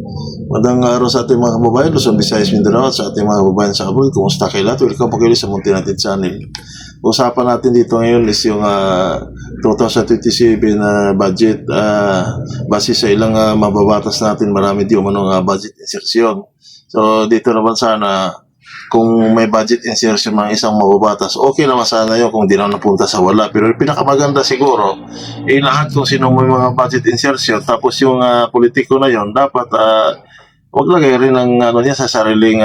Magandang araw sa ating mga kababayan, Luzon, Visayas, Mindanao at sa ating mga kababayan sa abroad. Kumusta kayo lahat? Welcome po kayo sa Munti Natin Channel. Usapan natin dito ngayon is yung 2027 na budget. Base sa ilang mababatas natin, marami di umanong budget insertion. So dito naman sana, kung may budget insertion ng isang mababatas, okay naman sana yun kung di na napunta sa wala. Pero yung pinakamaganda siguro, lahat kung sino may mga budget insertion, tapos yung politiko na yon dapat wag lagay rin ng niya sa sariling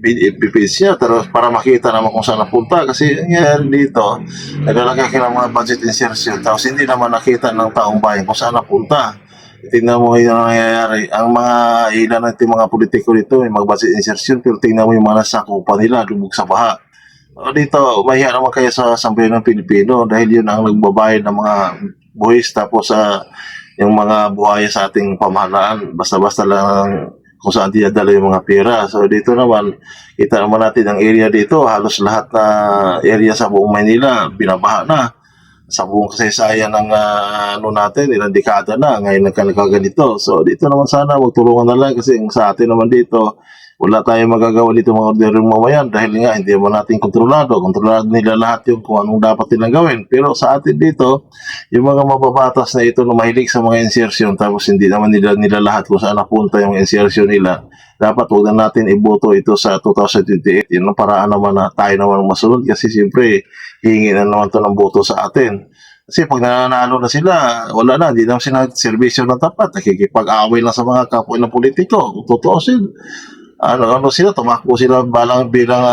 ipipis niya para makita naman kung saan napunta. Kasi nangyayari dito, naglalagay ka ng mga budget insertion tapos hindi naman nakita ng taong bayan kung saan napunta. Tingnan mo yung nangyayari. Ang mga ilan natin mga politiko dito may mga budget insertion, pero tingnan mo yung mga nasakupan nila, lubog sa baha. Dito, mahiya naman kayo sa sambayan ng Pilipino dahil yun ang nagbabayad ng mga buwis tapos yung mga buhaya sa ating pamahalaan. Basta-basta lang kung saan dinadala yung mga pera. So dito naman, kita naman natin ang area dito, halos lahat na area sa buong Maynila, binabaha na. Sa buong kasaysayan ng natin, ilang dekada na, ngayon nagkakaganito. So dito naman sana, magtulungan na lang kasi sa atin naman dito, wala tayong magagawa dito mga ordinaryong mamayan dahil nga hindi naman natin kontrolado. Kontrolado nila lahat yung kung anong dapat nilang gawin. Pero sa atin dito, yung mga mababatas na ito na mahilig sa mga insertion tapos hindi naman nila lahat kung saan napunta yung insertion nila, dapat huwag na natin iboto ito sa 2028. Yun ang paraan naman na tayo naman masunod kasi siyempre hihingi na naman ito ng boto sa atin. Kasi pag nananalo na sila, wala na, hindi naman sila servisyo na tapat. Nakikipag-away lang sa mga kapwa ng politiko. Kung totoo sila, sila, tumakbo sila bilang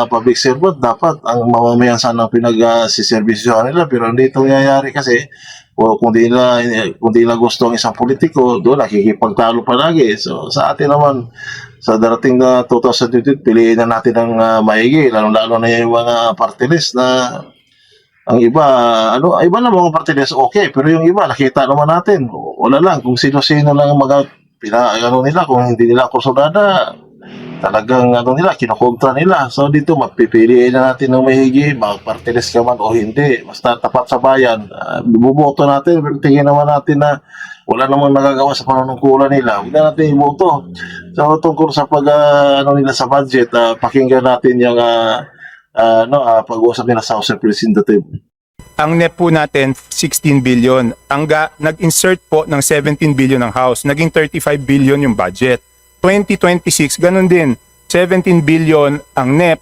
public servant, dapat ang mamamayan sana pinag-siservisyohan nila, pero hindi ito nangyayari kasi kung di nila gusto ang isang politiko, doon nakikipagtalo palagi. So sa atin naman, sa darating na 2022, piliin na natin ang maigi, lalo na yung mga party list na ang iba, iba na mga party list, okay, pero yung iba, nakita naman natin, wala lang, kung sino-sino lang nila, kung hindi nila kusunada, talagang kinukontra nila. So dito mapipiliin na natin ng mahigi, mag-partilist ka man o hindi, basta tapat sa bayan, buboto natin. Pero tingin naman natin na wala namang nagagawa sa panunungkulan nila, huwag na natin iboto. So tungkol sa nila sa budget, pakinggan natin yung pag-uusap nila sa House Representative. Ang NEP po natin, 16 billion. Nag-insert po ng 17 billion ng House, naging 35 billion yung budget. 2026, ganun din. 17 billion ang NEP,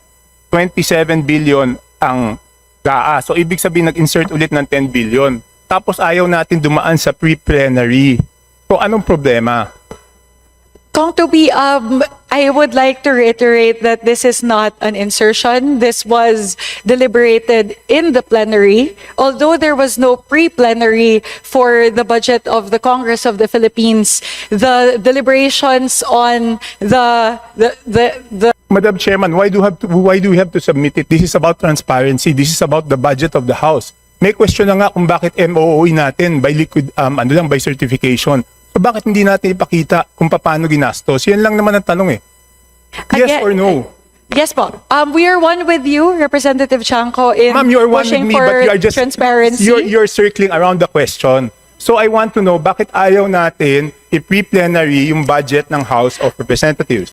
27 billion ang GAA. So, ibig sabihin, nag-insert ulit ng 10 billion. Tapos, ayaw natin dumaan sa pre-plenary. So, anong problema? Kong Toby, I would like to reiterate that this is not an insertion. This was deliberated in the plenary. Although there was no pre-plenary for the budget of the Congress of the Philippines, the deliberations on the Madam Chairman, why do we have to submit it? This is about transparency. This is about the budget of the House. May question na nga kung bakit MOOE natin by liquid, by certification. So bakit hindi natin ipakita kung paano ginastos? Yan lang naman ang tanong eh. Yes or no? Yes po. We are one with you, Representative Chanco, in Ma'am, you're one with pushing me, for but you are just transparency. You're circling around the question. So I want to know bakit ayaw natin i-pre-plenary yung budget ng House of Representatives?